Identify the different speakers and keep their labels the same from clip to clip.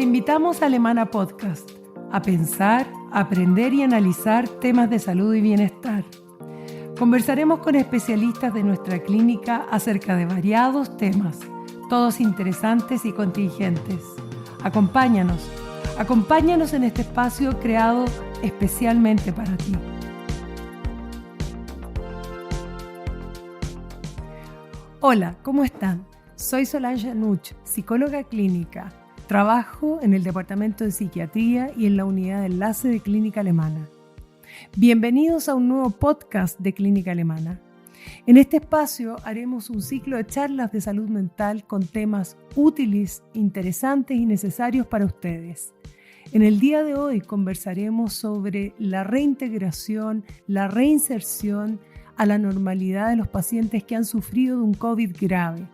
Speaker 1: Te invitamos a Alemana Podcast, a pensar, aprender y analizar temas de salud y bienestar. Conversaremos con especialistas de nuestra clínica acerca de variados temas, todos interesantes y contingentes. Acompáñanos en este espacio creado especialmente para ti. Hola, ¿cómo están? Soy Solange Nuch, psicóloga clínica. Trabajo en el Departamento de Psiquiatría y en la Unidad de Enlace de Clínica Alemana. Bienvenidos a un nuevo podcast de Clínica Alemana. En este espacio haremos un ciclo de charlas de salud mental con temas útiles, interesantes y necesarios para ustedes. En el día de hoy conversaremos sobre la reintegración, la reinserción a la normalidad de los pacientes que han sufrido de un COVID grave.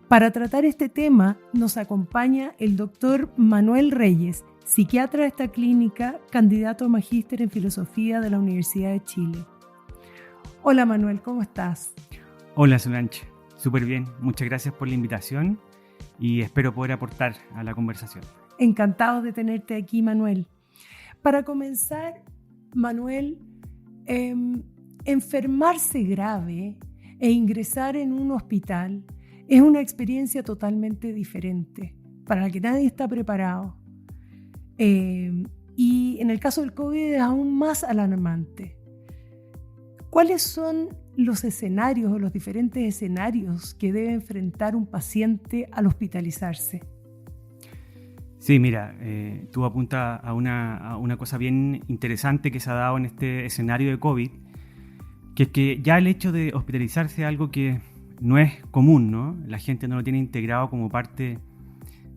Speaker 1: Para tratar este tema nos acompaña el doctor Manuel Reyes, psiquiatra de esta clínica, candidato a magíster en filosofía de la Universidad de Chile. Hola Manuel, ¿cómo estás?
Speaker 2: Hola Solange, súper bien. Muchas gracias por la invitación y espero poder aportar a la conversación.
Speaker 1: Encantado de tenerte aquí, Manuel. Para comenzar, Manuel, enfermarse grave e ingresar en un hospital es una experiencia totalmente diferente, para la que nadie está preparado. Y en el caso del COVID es aún más alarmante. ¿Cuáles son los escenarios o los diferentes escenarios que debe enfrentar un paciente al hospitalizarse?
Speaker 2: Sí, mira, tú apuntas a una cosa bien interesante que se ha dado en este escenario de COVID, que es que ya el hecho de hospitalizarse es algo que no es común, ¿no? La gente no lo tiene integrado como parte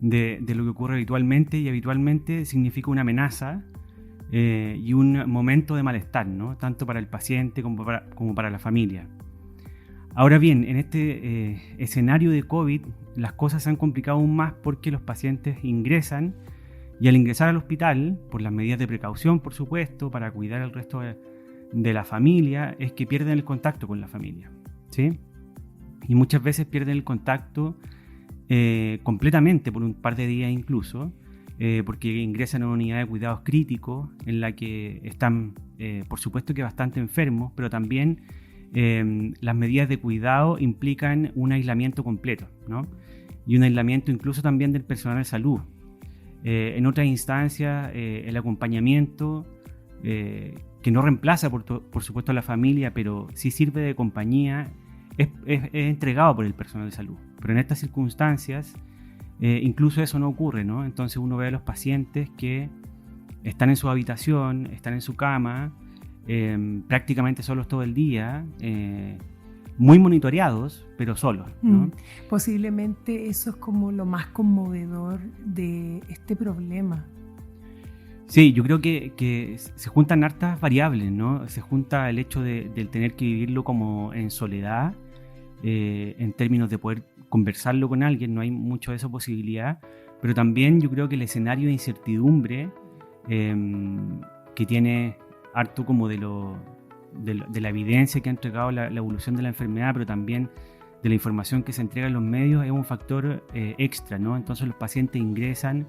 Speaker 2: de lo que ocurre habitualmente, y habitualmente significa una amenaza y un momento de malestar, ¿no? Tanto para el paciente como para la familia. Ahora bien, en este escenario de COVID, las cosas se han complicado aún más porque los pacientes ingresan, y al ingresar al hospital, por las medidas de precaución, por supuesto, para cuidar al resto de la familia, es que pierden el contacto con la familia, ¿sí? Y muchas veces pierden el contacto completamente por un par de días incluso, porque ingresan a una unidad de cuidados críticos en la que están, por supuesto que bastante enfermos, pero también las medidas de cuidado implican un aislamiento completo, ¿no? Y un aislamiento incluso también del personal de salud. En otras instancias, el acompañamiento, que no reemplaza por supuesto a la familia, pero sí sirve de compañía, es entregado por el personal de salud. Pero en estas circunstancias incluso eso no ocurre, ¿no? Entonces uno ve a los pacientes que están en su habitación, están en su cama, prácticamente solos todo el día, muy monitoreados, pero solos, ¿no?
Speaker 1: Posiblemente eso es como lo más conmovedor de este problema.
Speaker 2: Sí, yo creo que se juntan hartas variables, ¿no? Se junta el hecho del tener que vivirlo como en soledad, en términos de poder conversarlo con alguien, no hay mucho de esa posibilidad, pero también yo creo que el escenario de incertidumbre que tiene harto como de la evidencia que ha entregado la evolución de la enfermedad, pero también de la información que se entrega en los medios, es un factor extra, ¿no? Entonces los pacientes ingresan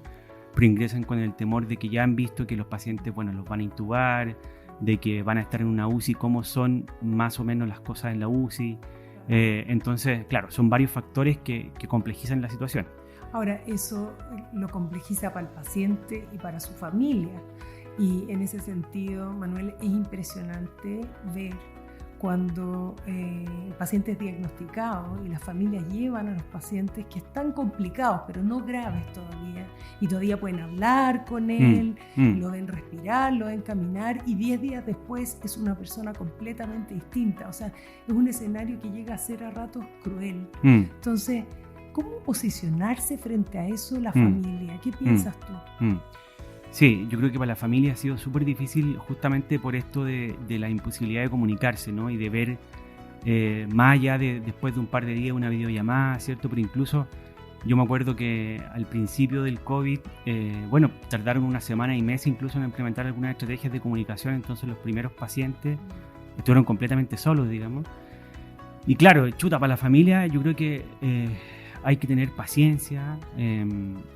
Speaker 2: con el temor de que ya han visto que los pacientes, bueno, los van a intubar, de que van a estar en una UCI, cómo son más o menos las cosas en la UCI. Entonces, claro, son varios factores que complejizan la situación.
Speaker 1: Ahora, eso lo complejiza para el paciente y para su familia. Y en ese sentido, Manuel, es impresionante ver cuando el paciente es diagnosticado y las familias llevan a los pacientes que están complicados, pero no graves todavía, y todavía pueden hablar con él, lo ven respirar, lo ven caminar, y 10 días después es una persona completamente distinta. O sea, es un escenario que llega a ser a ratos cruel. Entonces, ¿cómo posicionarse frente a eso la familia? ¿Qué piensas tú?
Speaker 2: Sí, yo creo que para la familia ha sido súper difícil justamente por esto de la imposibilidad de comunicarse, ¿no? Y de ver más allá de después de un par de días una videollamada, ¿cierto? Pero incluso yo me acuerdo que al principio del COVID, tardaron una semana y meses incluso en implementar algunas estrategias de comunicación, entonces los primeros pacientes estuvieron completamente solos, digamos. Y claro, chuta, para la familia yo creo que hay que tener paciencia,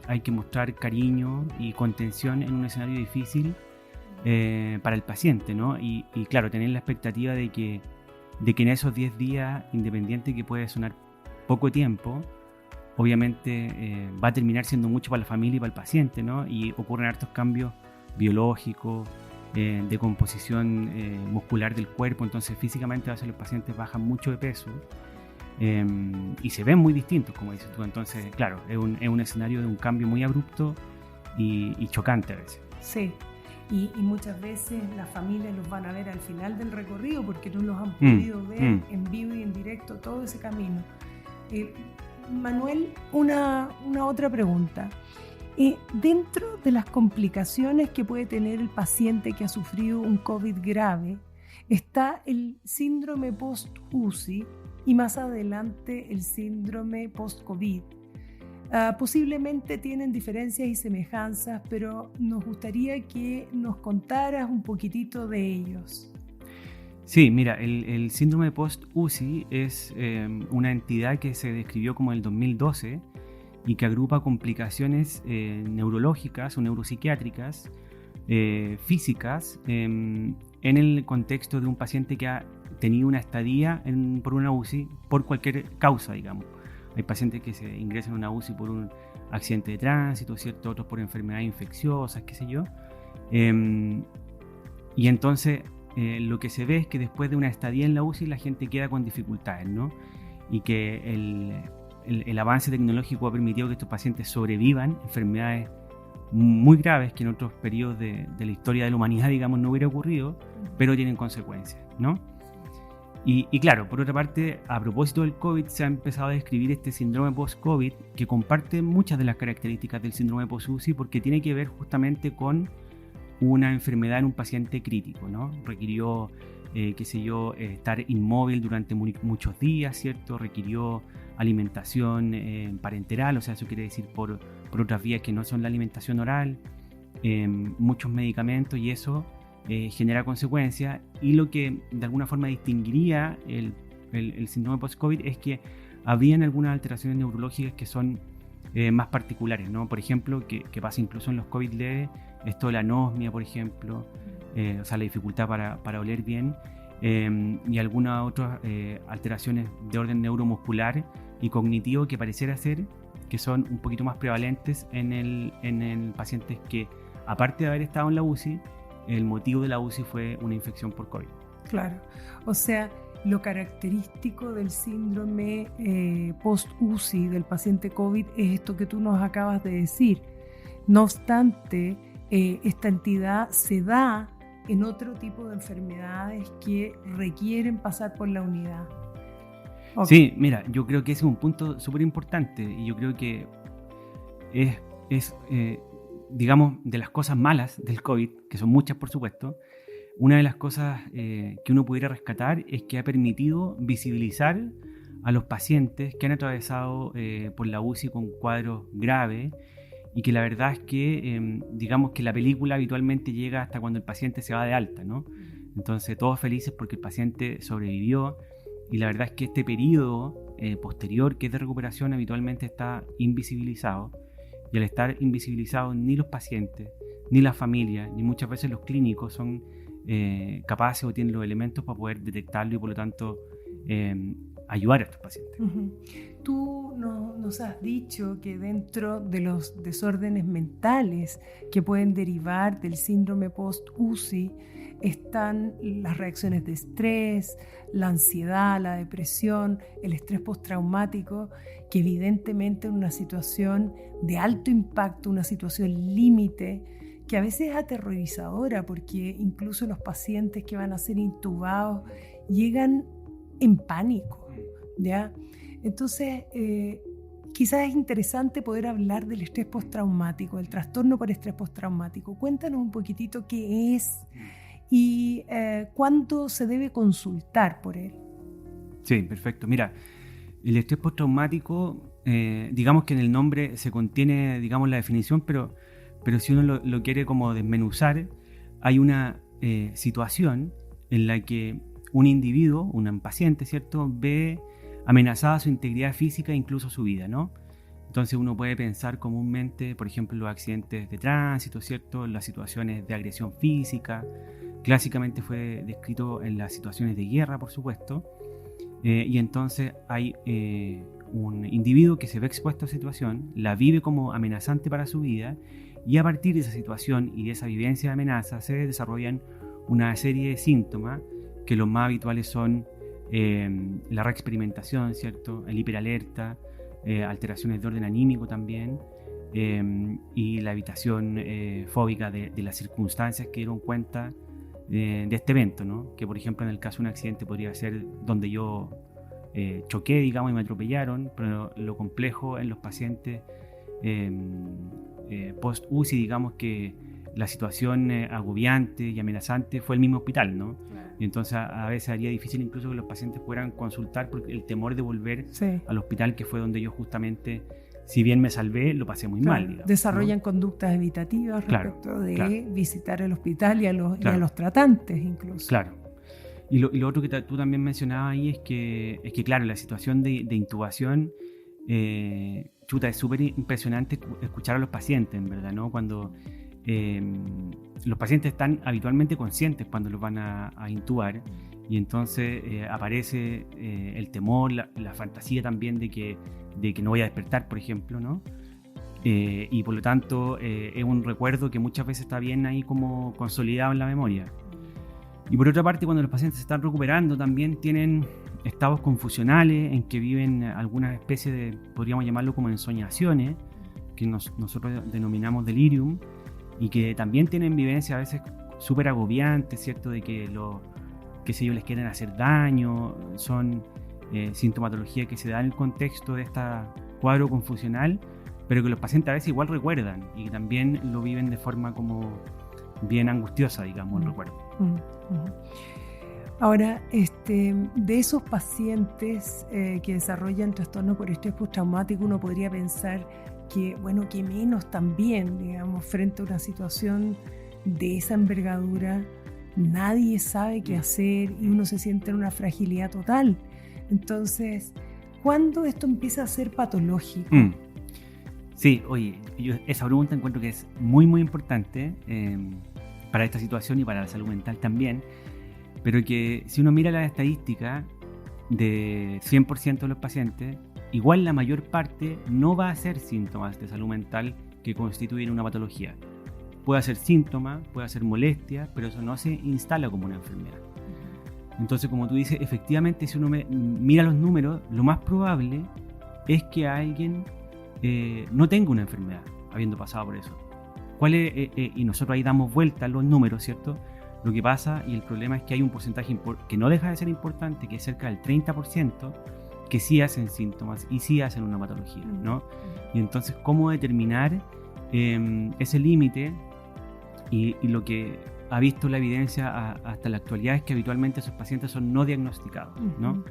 Speaker 2: hay que mostrar cariño y contención en un escenario difícil para el paciente, ¿no? Y claro, tener la expectativa de que en esos 10 días, independiente que puede sonar poco tiempo, obviamente va a terminar siendo mucho para la familia y para el paciente, ¿no? Y ocurren hartos cambios biológicos, de composición muscular del cuerpo, entonces físicamente a veces los pacientes bajan mucho de peso y se ven muy distintos, como dices tú. Entonces, claro, es un escenario de un cambio muy abrupto y chocante a veces.
Speaker 1: Sí. Y muchas veces las familias los van a ver al final del recorrido porque no los han podido ver en vivo y en directo todo ese camino. Manuel, una otra pregunta. Dentro de las complicaciones que puede tener el paciente que ha sufrido un COVID grave, está el síndrome post-UCI y más adelante el síndrome post-COVID. Posiblemente tienen diferencias y semejanzas, pero nos gustaría que nos contaras un poquitito de ellos.
Speaker 2: Sí, mira, el síndrome post-UCI es una entidad que se describió como en el 2012 y que agrupa complicaciones neurológicas o neuropsiquiátricas, físicas, en el contexto de un paciente que ha tenido una estadía por una UCI por cualquier causa, digamos. Hay pacientes que se ingresan a una UCI por un accidente de tránsito, ¿cierto? Otros por enfermedades infecciosas, qué sé yo. Y entonces lo que se ve es que después de una estadía en la UCI la gente queda con dificultades, ¿no? Y que el avance tecnológico ha permitido que estos pacientes sobrevivan enfermedades muy graves que en otros periodos de la historia de la humanidad, digamos, no hubiera ocurrido, pero tienen consecuencias, ¿no? Y claro, por otra parte, a propósito del COVID, se ha empezado a describir este síndrome post-COVID que comparte muchas de las características del síndrome post-UCI porque tiene que ver justamente con una enfermedad en un paciente crítico, ¿no? Requirió, estar inmóvil durante muchos días, ¿cierto? Requirió alimentación parenteral, o sea, eso quiere decir por otras vías que no son la alimentación oral, muchos medicamentos, y eso genera consecuencias. Y lo que de alguna forma distinguiría el síndrome post-COVID es que habrían algunas alteraciones neurológicas que son más particulares, ¿no? Por ejemplo, que pasa incluso en los COVID leves, esto de la anosmia, por ejemplo, o sea, la dificultad para oler bien, y algunas otras alteraciones de orden neuromuscular y cognitivo que pareciera ser que son un poquito más prevalentes en el pacientes que, aparte de haber estado en la UCI, el motivo de la UCI fue una infección por COVID.
Speaker 1: Claro, o sea, lo característico del síndrome post-UCI del paciente COVID es esto que tú nos acabas de decir. No obstante, esta entidad se da en otro tipo de enfermedades que requieren pasar por la unidad. Okay.
Speaker 2: Sí, mira, yo creo que ese es un punto súper importante y yo creo que es digamos, de las cosas malas del COVID, que son muchas por supuesto, una de las cosas que uno pudiera rescatar es que ha permitido visibilizar a los pacientes que han atravesado por la UCI con cuadros graves, y que la verdad es que digamos que la película habitualmente llega hasta cuando el paciente se va de alta, ¿no? Entonces todos felices porque el paciente sobrevivió, y la verdad es que este periodo posterior, que es de recuperación, habitualmente está invisibilizado, y al estar invisibilizado ni los pacientes, ni la familia, ni muchas veces los clínicos son capaces o tienen los elementos para poder detectarlo y por lo tanto ayudar a estos pacientes.
Speaker 1: Uh-huh. Tú nos has dicho que dentro de los desórdenes mentales que pueden derivar del síndrome post-UCI están las reacciones de estrés, la ansiedad, la depresión, el estrés postraumático, que evidentemente en una situación de alto impacto, una situación límite, que a veces es aterrorizadora porque incluso los pacientes que van a ser intubados llegan en pánico, ¿ya? Entonces, quizás es interesante poder hablar del estrés postraumático, del trastorno por estrés postraumático. Cuéntanos un poquitito qué es y cuándo se debe consultar por él.
Speaker 2: Sí, perfecto. Mira, el estrés postraumático, digamos que en el nombre se contiene, digamos, la definición, pero si uno lo quiere como desmenuzar, hay una situación en la que un individuo, un paciente, ¿cierto?, ve amenazada su integridad física e incluso su vida, ¿no? Entonces uno puede pensar comúnmente, por ejemplo, los accidentes de tránsito, ¿cierto? Las situaciones de agresión física. Clásicamente fue descrito en las situaciones de guerra, por supuesto. Y entonces hay un individuo que se ve expuesto a esa situación, la vive como amenazante para su vida, y a partir de esa situación y de esa vivencia de amenaza se desarrollan una serie de síntomas que los más habituales son la reexperimentación, ¿cierto? El hiperalerta, alteraciones de orden anímico también, y la evitación fóbica de las circunstancias que dieron cuenta de este evento, ¿no? Que por ejemplo en el caso de un accidente podría ser donde yo choqué, digamos, y me atropellaron, pero lo complejo en los pacientes post-UCI, digamos que la situación agobiante y amenazante fue el mismo hospital, ¿no? Claro. Y entonces a veces haría difícil incluso que los pacientes puedan consultar porque el temor de volver al hospital, que fue donde yo justamente, si bien me salvé, lo pasé muy mal. Digamos,
Speaker 1: desarrollan, ¿no?, conductas evitativas respecto de visitar el hospital y a los tratantes incluso.
Speaker 2: Claro. Y lo otro que tú también mencionabas ahí es que claro, la situación de intubación, es súper impresionante escuchar a los pacientes, en verdad, ¿no? Cuando los pacientes están habitualmente conscientes cuando los van a intubar, y entonces aparece el temor, la fantasía también de que no voy a despertar, por ejemplo, ¿no? Y por lo tanto es un recuerdo que muchas veces está bien ahí como consolidado en la memoria. Y por otra parte, cuando los pacientes se están recuperando, también tienen estados confusionales en que viven algunas especies de, podríamos llamarlo como ensoñaciones, que nosotros denominamos delirium, y que también tienen vivencias a veces súper agobiantes, ¿cierto? De que les quieren hacer daño, son sintomatología que se da en el contexto de este cuadro confusional, pero que los pacientes a veces igual recuerdan y que también lo viven de forma como bien angustiosa, digamos, el recuerdo.
Speaker 1: Ahora, de esos pacientes que desarrollan trastorno por estrés postraumático, uno podría pensar que menos también, digamos, frente a una situación de esa envergadura, nadie sabe qué hacer y uno se siente en una fragilidad total. Entonces, ¿cuándo esto empieza a ser patológico?
Speaker 2: Sí, oye, yo esa pregunta encuentro que es muy, muy importante para esta situación y para la salud mental también, pero que si uno mira las estadísticas de 100% de los pacientes, igual la mayor parte no va a ser síntomas de salud mental que constituyen una patología. Puede ser síntomas, puede ser molestia, pero eso no se instala como una enfermedad. Entonces, como tú dices, efectivamente, si uno mira los números, lo más probable es que alguien no tenga una enfermedad, habiendo pasado por eso. Y nosotros ahí damos vuelta a los números, ¿cierto? Lo que pasa, y el problema es que hay un porcentaje que no deja de ser importante, que es cerca del 30%, que sí hacen síntomas y sí hacen una patología, ¿no? Y entonces, ¿cómo determinar ese límite? Y lo que ha visto la evidencia hasta la actualidad es que habitualmente esos pacientes son no diagnosticados, ¿no?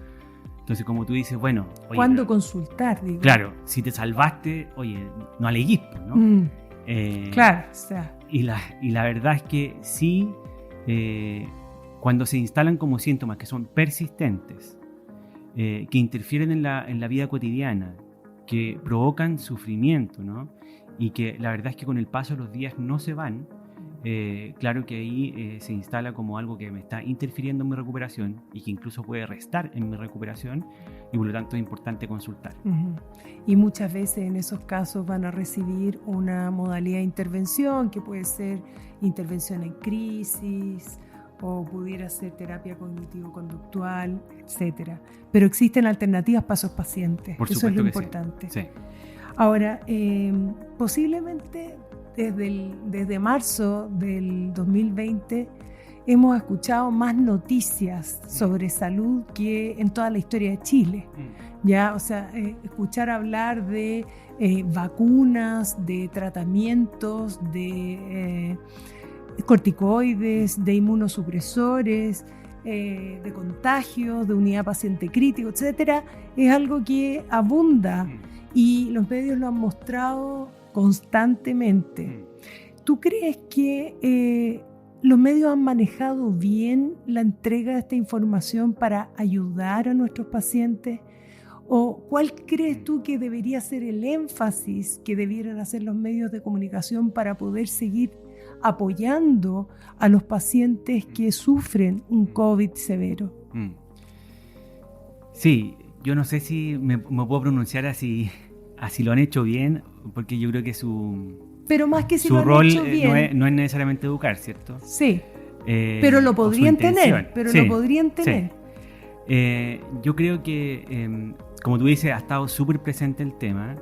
Speaker 2: Entonces, como tú dices, bueno... Oye,
Speaker 1: ¿cuándo consultar? Digo?
Speaker 2: Claro, si te salvaste, oye, no aleguís, ¿no?
Speaker 1: Claro, o sea...
Speaker 2: Y la verdad es que sí, cuando se instalan como síntomas que son persistentes, que interfieren en la vida cotidiana, que provocan sufrimiento, ¿no? Y que la verdad es que con el paso de los días no se van, claro que ahí se instala como algo que me está interfiriendo en mi recuperación y que incluso puede restar en mi recuperación, y por lo tanto es importante consultar.
Speaker 1: Y muchas veces en esos casos van a recibir una modalidad de intervención que puede ser intervención en crisis o pudiera ser terapia cognitivo-conductual, etc. Pero existen alternativas para esos pacientes.
Speaker 2: Por
Speaker 1: eso es lo
Speaker 2: que
Speaker 1: importante.
Speaker 2: Sí.
Speaker 1: Ahora, posiblemente desde marzo del 2020 hemos escuchado más noticias sobre salud que en toda la historia de Chile. Ya, o sea, escuchar hablar de vacunas, de tratamientos, de corticoides, de inmunosupresores, de contagios, de unidad paciente crítico, etcétera, es algo que abunda y los medios lo han mostrado constantemente. ¿Tú crees que los medios han manejado bien la entrega de esta información para ayudar a nuestros pacientes? ¿O cuál crees tú que debería ser el énfasis que debieran hacer los medios de comunicación para poder seguir apoyando a los pacientes que sufren un COVID severo?
Speaker 2: Sí, yo no sé si me puedo pronunciar así lo han hecho bien, porque yo creo que
Speaker 1: pero más que si
Speaker 2: su
Speaker 1: lo han
Speaker 2: rol
Speaker 1: hecho bien,
Speaker 2: no es necesariamente educar, ¿cierto?
Speaker 1: Sí, pero lo podrían tener,
Speaker 2: Sí. Yo creo que, como tú dices, ha estado súper presente el tema,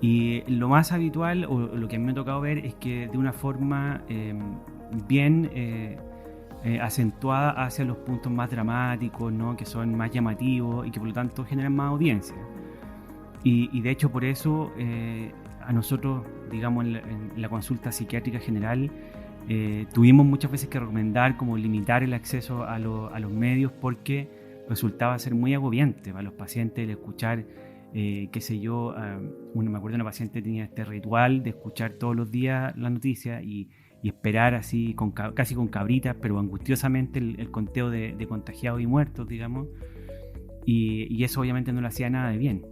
Speaker 2: y lo más habitual, o lo que a mí me ha tocado ver, es que de una forma bien acentuada hacia los puntos más dramáticos, ¿no? Que son más llamativos y que por lo tanto generan más audiencia. Y de hecho por eso a nosotros, digamos, en la consulta psiquiátrica general, tuvimos muchas veces que recomendar como limitar el acceso a los medios, porque resultaba ser muy agobiante para los pacientes el escuchar, qué sé yo, me acuerdo una paciente tenía este ritual de escuchar todos los días la noticia y esperar así, casi con cabritas, pero angustiosamente el conteo de contagiados y muertos, digamos, y eso obviamente no le hacía nada de bien.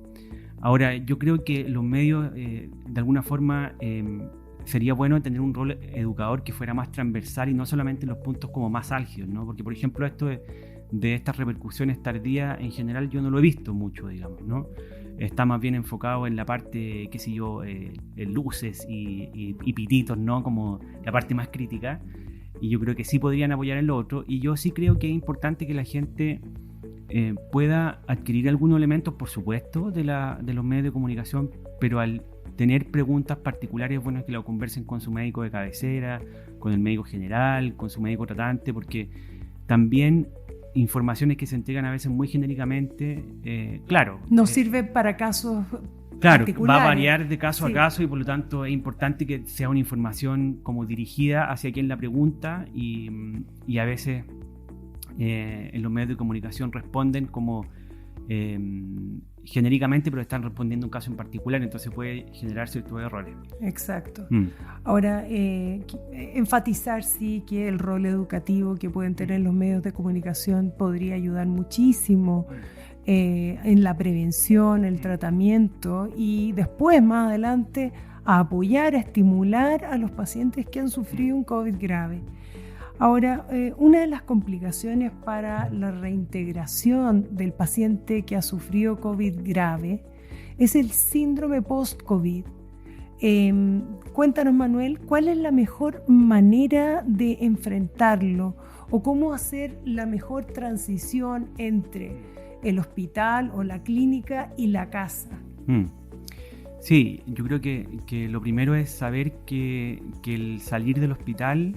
Speaker 2: Ahora, yo creo que los medios, de alguna forma, sería bueno tener un rol educador que fuera más transversal y no solamente en los puntos como más álgidos, ¿no? Porque, por ejemplo, esto de estas repercusiones tardías, en general, yo no lo he visto mucho, digamos, ¿no? Está más bien enfocado en la parte, qué sé yo, luces y pititos, ¿no? Como la parte más crítica. Y yo creo que sí podrían apoyar en lo otro. Y yo sí creo que es importante que la gente pueda adquirir algunos elementos, por supuesto, de los medios de comunicación, pero al tener preguntas particulares es bueno que lo conversen con su médico de cabecera, con el médico general, con su médico tratante, porque también informaciones que se entregan a veces muy genéricamente, claro.
Speaker 1: No sirve para casos
Speaker 2: claro,
Speaker 1: particulares.
Speaker 2: Va a variar de caso a caso, y por lo tanto es importante que sea una información como dirigida hacia quien la pregunta, y a veces en los medios de comunicación responden como genéricamente, pero están respondiendo un caso en particular, entonces puede generar ciertos errores.
Speaker 1: Exacto. Ahora, enfatizar sí que el rol educativo que pueden tener los medios de comunicación podría ayudar muchísimo en la prevención, el tratamiento, y después, más adelante, a apoyar, a estimular a los pacientes que han sufrido un COVID grave. Ahora, una de las complicaciones para la reintegración del paciente que ha sufrido COVID grave es el síndrome post-COVID. Cuéntanos, Manuel, ¿cuál es la mejor manera de enfrentarlo o cómo hacer la mejor transición entre el hospital o la clínica y la casa?
Speaker 2: Sí, yo creo que lo primero es saber que el salir del hospital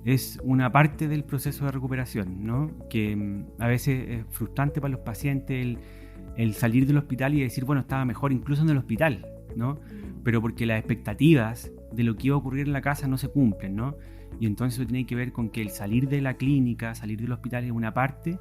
Speaker 2: es una parte del proceso de recuperación, ¿no? Que a veces es frustrante para los pacientes el salir del hospital y decir, bueno, estaba mejor incluso en el hospital, ¿no? Pero porque las expectativas de lo que iba a ocurrir en la casa no se cumplen, ¿no? Y entonces eso tiene que ver con que el salir de la clínica, salir del hospital es una parte,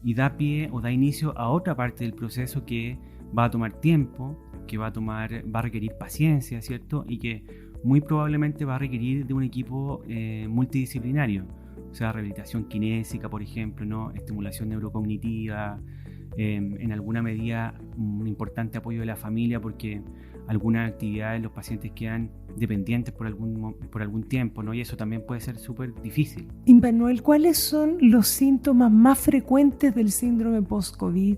Speaker 2: y da pie o da inicio a otra parte del proceso que va a tomar tiempo, que va a requerir paciencia, ¿cierto? Y que muy probablemente va a requerir de un equipo multidisciplinario, o sea, rehabilitación kinésica, por ejemplo, ¿no? Estimulación neurocognitiva, en alguna medida un importante apoyo de la familia, porque algunas actividades los pacientes quedan dependientes por algún tiempo, ¿no? Y eso también puede ser súper difícil.
Speaker 1: Y Manuel, ¿cuáles son los síntomas más frecuentes del síndrome post-COVID?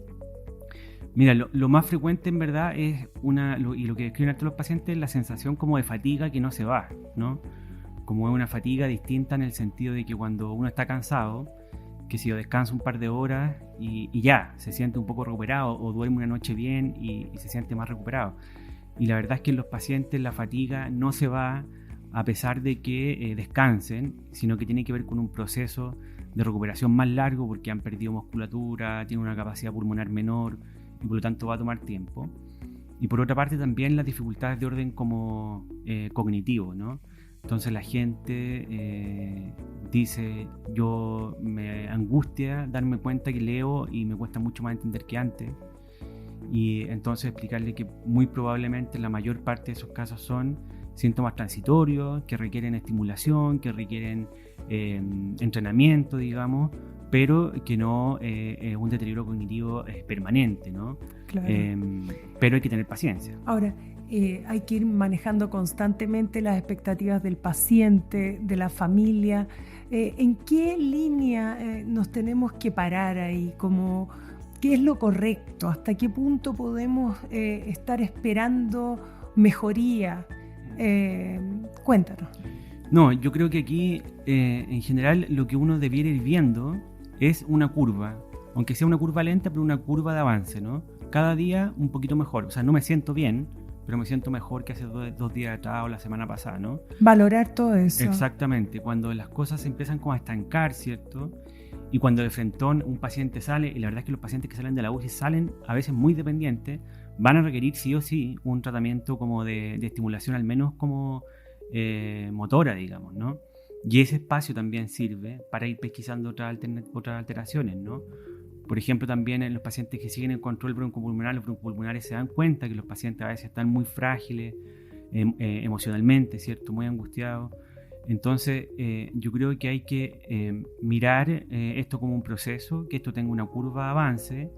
Speaker 2: Mira, lo más frecuente en verdad es y lo que describen todos los pacientes es la sensación como de fatiga que no se va, ¿no? Como es una fatiga distinta en el sentido de que cuando uno está cansado, que si descansa un par de horas y ya, se siente un poco recuperado, o duerme una noche bien y se siente más recuperado. Y la verdad es que en los pacientes la fatiga no se va a pesar de que descansen, sino que tiene que ver con un proceso de recuperación más largo, porque han perdido musculatura, tienen una capacidad pulmonar menor, y por lo tanto va a tomar tiempo. Y por otra parte también las dificultades de orden como cognitivo, ¿no? Entonces la gente dice, yo me angustia darme cuenta que leo y me cuesta mucho más entender que antes. Y entonces explicarle que muy probablemente la mayor parte de esos casos son síntomas transitorios que requieren estimulación, que requieren entrenamiento, digamos, pero que no es un deterioro cognitivo permanente, ¿no?
Speaker 1: Claro.
Speaker 2: Pero hay que tener paciencia.
Speaker 1: Ahora, hay que ir manejando constantemente las expectativas del paciente, de la familia. ¿En qué línea nos tenemos que parar ahí? ¿Qué es lo correcto? ¿Hasta qué punto podemos estar esperando mejoría? Cuéntanos.
Speaker 2: No, yo creo que aquí, en general, lo que uno debiera ir viendo es una curva, aunque sea una curva lenta, pero una curva de avance, ¿no? Cada día un poquito mejor. O sea, no me siento bien, pero me siento mejor que hace dos días atrás o la semana pasada, ¿no?
Speaker 1: Valorar todo eso.
Speaker 2: Exactamente, cuando las cosas se empiezan como a estancar, ¿cierto? Y cuando de frentón un paciente sale, y la verdad es que los pacientes que salen de la UCI salen a veces muy dependientes, van a requerir sí o sí un tratamiento como de estimulación, al menos como motora, digamos, ¿no? Y ese espacio también sirve para ir pesquisando otras alteraciones, ¿no? Por ejemplo, también en los pacientes que siguen el control broncopulmonar, los broncopulmonares se dan cuenta que los pacientes a veces están muy frágiles emocionalmente, ¿cierto? Muy angustiados. Entonces, yo creo que hay que mirar esto como un proceso, que esto tenga una curva de avance,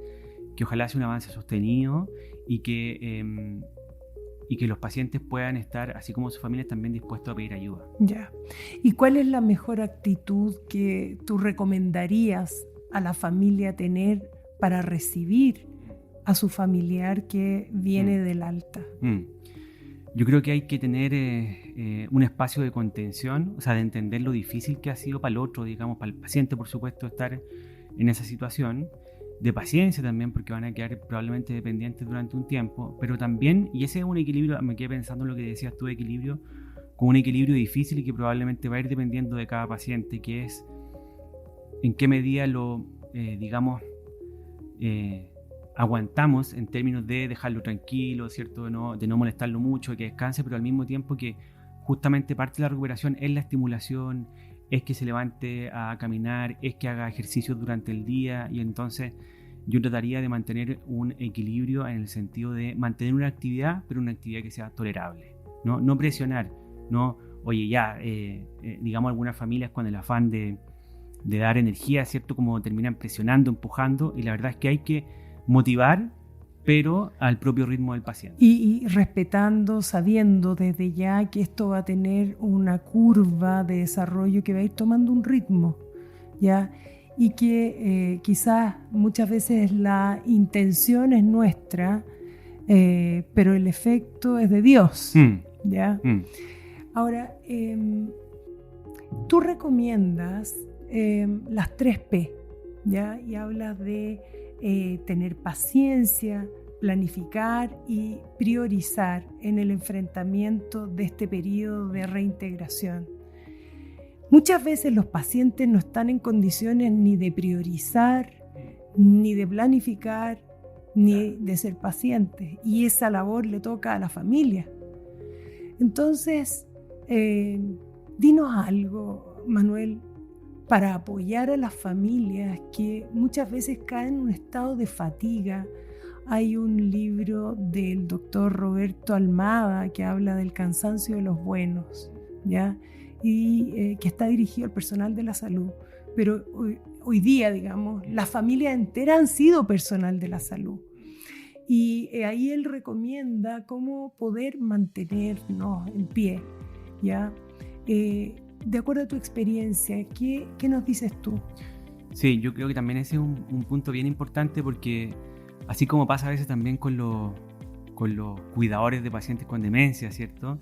Speaker 2: que ojalá sea un avance sostenido y que los pacientes puedan estar, así como sus familias, también dispuestos a pedir ayuda.
Speaker 1: Ya. ¿Y cuál es la mejor actitud que tú recomendarías a la familia tener para recibir a su familiar que viene del alta?
Speaker 2: Yo creo que hay que tener un espacio de contención, o sea, de entender lo difícil que ha sido para el otro, digamos, para el paciente, por supuesto, estar en esa situación, de paciencia también, porque van a quedar probablemente dependientes durante un tiempo, pero también, y ese es un equilibrio, me quedé pensando en lo que decías tú de equilibrio, con un equilibrio difícil y que probablemente va a ir dependiendo de cada paciente, que es en qué medida lo, aguantamos en términos de dejarlo tranquilo, ¿cierto? De no molestarlo mucho, que descanse, pero al mismo tiempo que justamente parte de la recuperación es la estimulación, es que se levante a caminar, es que haga ejercicios durante el día, y entonces yo trataría de mantener un equilibrio en el sentido de mantener una actividad, pero una actividad que sea tolerable, no presionar, no, oye ya, digamos algunas familias con el afán de dar energía, ¿cierto? Como terminan presionando, empujando, y la verdad es que hay que motivar, pero al propio ritmo del paciente.
Speaker 1: Y respetando, sabiendo desde ya que esto va a tener una curva de desarrollo que va a ir tomando un ritmo, ¿ya? Y que quizás muchas veces la intención es nuestra, pero el efecto es de Dios, ¿ya? Ahora, tú recomiendas las 3P, ¿ya? Y hablas de tener paciencia, planificar y priorizar en el enfrentamiento de este periodo de reintegración. Muchas veces los pacientes no están en condiciones ni de priorizar, ni de planificar, ni de ser pacientes, y esa labor le toca a la familia. Entonces, dinos algo, Manuel, para apoyar a las familias que muchas veces caen en un estado de fatiga. Hay un libro del doctor Roberto Almada que habla del cansancio de los buenos, ¿ya? Y que está dirigido al personal de la salud. Pero hoy día, digamos, las familias enteras han sido personal de la salud. Y ahí él recomienda cómo poder mantenernos en pie, ¿ya? De acuerdo a tu experiencia, ¿qué nos dices tú?
Speaker 2: Sí, yo creo que también ese es un punto bien importante, porque así como pasa a veces también con los cuidadores de pacientes con demencia, ¿cierto?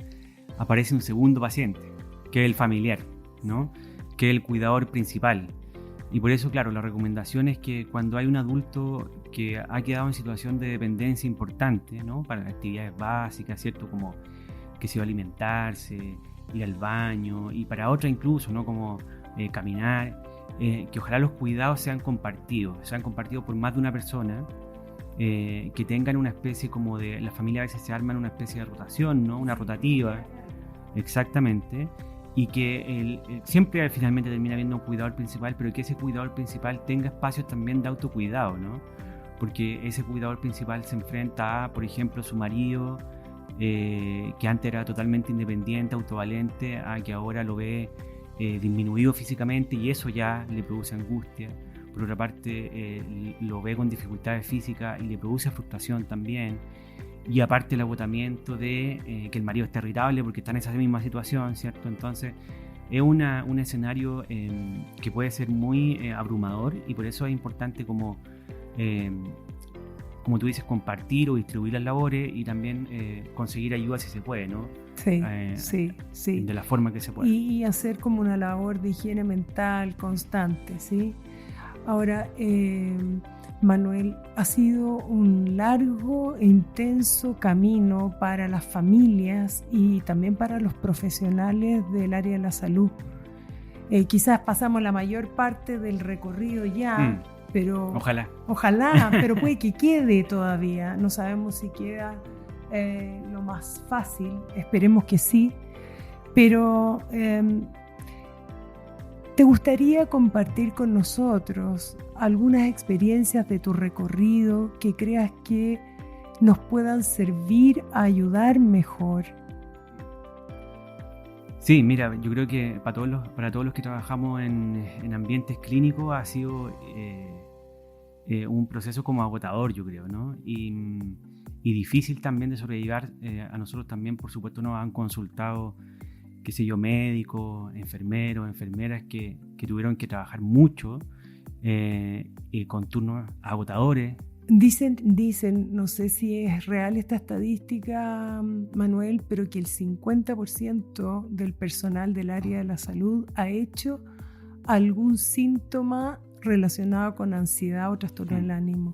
Speaker 2: Aparece un segundo paciente, que es el familiar, ¿no? Que es el cuidador principal. Y por eso, claro, la recomendación es que cuando hay un adulto que ha quedado en situación de dependencia importante, ¿no? Para actividades básicas, ¿cierto? Como que se va a alimentarse, ir al baño, y para otra incluso, ¿no? Como caminar, que ojalá los cuidados sean compartidos por más de una persona, que tengan una especie como de, la familia a veces se arma en una especie de rotación, ¿no? Una rotativa, exactamente, y que siempre finalmente termina habiendo un cuidador principal, pero que ese cuidador principal tenga espacios también de autocuidado, ¿no? Porque ese cuidador principal se enfrenta a, por ejemplo, su marido, que antes era totalmente independiente, autovalente, a que ahora lo ve disminuido físicamente y eso ya le produce angustia. Por otra parte, lo ve con dificultades físicas y le produce frustración también. Y aparte el agotamiento de que el marido está irritable porque está en esa misma situación, ¿cierto? Entonces es un escenario que puede ser muy abrumador y por eso es importante como tú dices, compartir o distribuir las labores y también conseguir ayuda si se puede, ¿no?
Speaker 1: Sí.
Speaker 2: De la forma que se puede.
Speaker 1: Y hacer como una labor de higiene mental constante, ¿sí? Ahora, Manuel, ha sido un largo e intenso camino para las familias y también para los profesionales del área de la salud. Quizás pasamos la mayor parte del recorrido ya, pero ojalá, pero puede que quede todavía. No sabemos si queda lo más fácil, esperemos que sí, pero ¿te gustaría compartir con nosotros algunas experiencias de tu recorrido que creas que nos puedan servir a ayudar mejor?
Speaker 2: Sí, mira, yo creo que para todos los que trabajamos en ambientes clínicos ha sido un proceso como agotador, yo creo, ¿no? Y difícil también de sobrellevar. A nosotros también, por supuesto, nos han consultado, qué sé yo, médicos, enfermeros, enfermeras que tuvieron que trabajar mucho con turnos agotadores.
Speaker 1: Dicen, no sé si es real esta estadística, Manuel, pero que el 50% del personal del área de la salud ha hecho algún síntoma relacionado con ansiedad o trastorno del ánimo.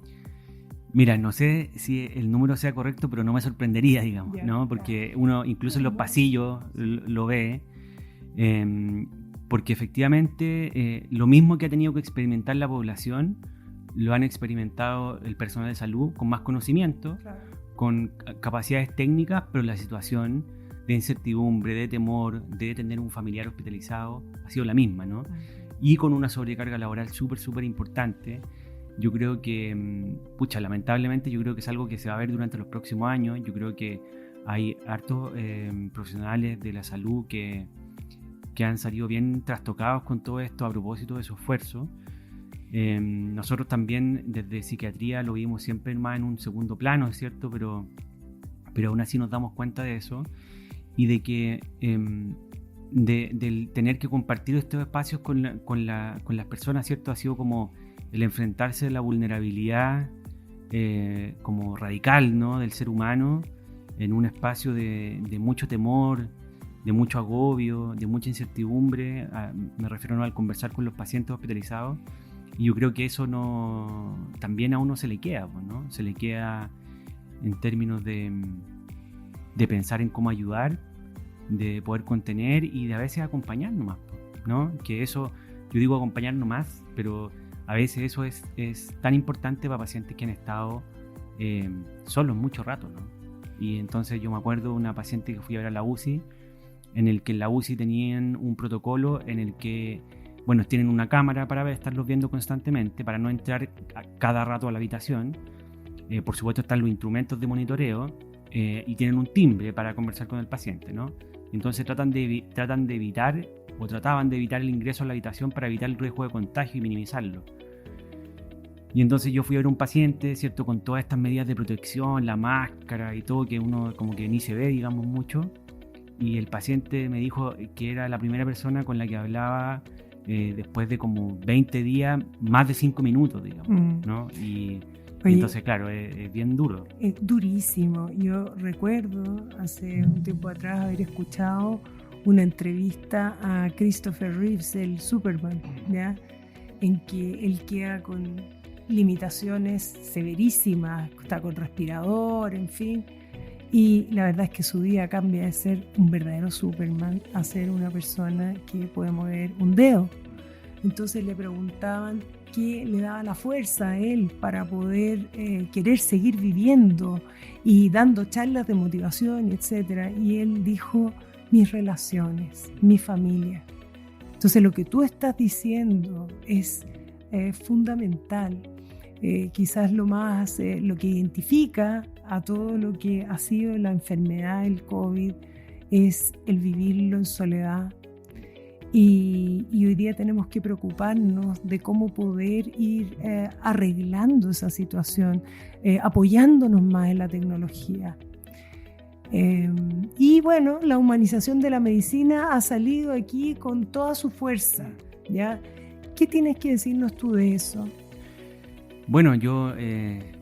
Speaker 2: Mira, no sé si el número sea correcto, pero no me sorprendería, digamos, ¿no? Porque uno incluso en los pasillos lo ve, porque efectivamente lo mismo que ha tenido que experimentar la población, lo han experimentado el personal de salud con más conocimiento, con capacidades técnicas, pero la situación de incertidumbre, de temor, de tener un familiar hospitalizado ha sido la misma, ¿no? Y con una sobrecarga laboral súper importante. Yo creo que, lamentablemente yo creo que es algo que se va a ver durante los próximos años. Yo creo que hay hartos profesionales de la salud que han salido bien trastocados con todo esto a propósito de su esfuerzo. Nosotros también desde psiquiatría lo vimos siempre más en un segundo plano, ¿es cierto? Pero aún así nos damos cuenta de eso y de que del tener que compartir estos espacios con las personas, ¿cierto? Ha sido como el enfrentarse a la vulnerabilidad como radical, ¿no? Del ser humano en un espacio de mucho temor, de mucho agobio, de mucha incertidumbre. Me refiero, ¿no?, al conversar con los pacientes hospitalizados. Y yo creo que eso también a uno se le queda, ¿no? Se le queda en términos de pensar en cómo ayudar, de poder contener y de a veces acompañar nomás, ¿no? Que eso, yo digo acompañar nomás, pero a veces eso es tan importante para pacientes que han estado solos mucho rato, ¿no? Y entonces yo me acuerdo de una paciente que fui a ver a la UCI, en el que en la UCI tenían un protocolo en el que, bueno, tienen una cámara para estarlos viendo constantemente, para no entrar cada rato a la habitación. Por supuesto están los instrumentos de monitoreo y tienen un timbre para conversar con el paciente, ¿no? Entonces trataban de evitar el ingreso a la habitación para evitar el riesgo de contagio y minimizarlo. Y entonces yo fui a ver un paciente, ¿cierto?, con todas estas medidas de protección, la máscara y todo, que uno como que ni se ve, digamos, mucho. Y el paciente me dijo que era la primera persona con la que hablaba después de como 20 días, más de 5 minutos, digamos, ¿no? Y entonces, claro, es bien duro.
Speaker 1: Es durísimo. Yo recuerdo hace un tiempo atrás haber escuchado una entrevista a Christopher Reeves, el Superman, ¿ya?, en que él queda con limitaciones severísimas, está con respirador, en fin. Y la verdad es que su vida cambia de ser un verdadero Superman a ser una persona que puede mover un dedo. Entonces le preguntaban qué le daba la fuerza a él para poder querer seguir viviendo y dando charlas de motivación, etc. Y él dijo: mis relaciones, mi familia. Entonces lo que tú estás diciendo es fundamental. Quizás lo que identifica a todo lo que ha sido la enfermedad del COVID es el vivirlo en soledad. Y hoy día tenemos que preocuparnos de cómo poder ir arreglando esa situación, apoyándonos más en la tecnología. Y bueno, la humanización de la medicina ha salido aquí con toda su fuerza, ¿ya? ¿Qué tienes que decirnos tú de eso?
Speaker 2: Bueno, yo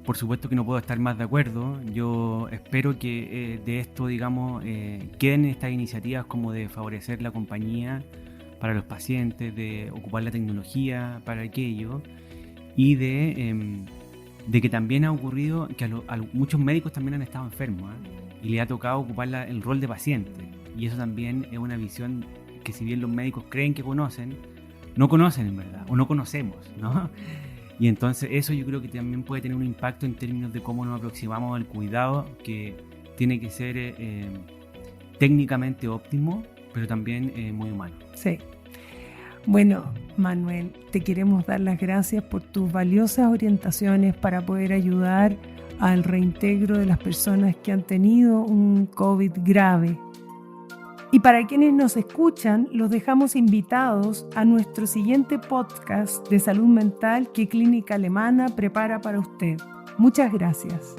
Speaker 2: por supuesto que no puedo estar más de acuerdo. Yo espero que de esto, digamos, queden estas iniciativas como de favorecer la compañía para los pacientes, de ocupar la tecnología para aquello, y de que también ha ocurrido que muchos médicos también han estado enfermos, y le ha tocado ocupar el rol de paciente, y eso también es una visión que, si bien los médicos creen que conocen, no conocen en verdad, o no conocemos, ¿no? Y entonces eso yo creo que también puede tener un impacto en términos de cómo nos aproximamos al cuidado, que tiene que ser técnicamente óptimo, pero también muy humano.
Speaker 1: Sí. Bueno, Manuel, te queremos dar las gracias por tus valiosas orientaciones para poder ayudar al reintegro de las personas que han tenido un COVID grave. Y para quienes nos escuchan, los dejamos invitados a nuestro siguiente podcast de salud mental que Clínica Alemana prepara para usted. Muchas gracias.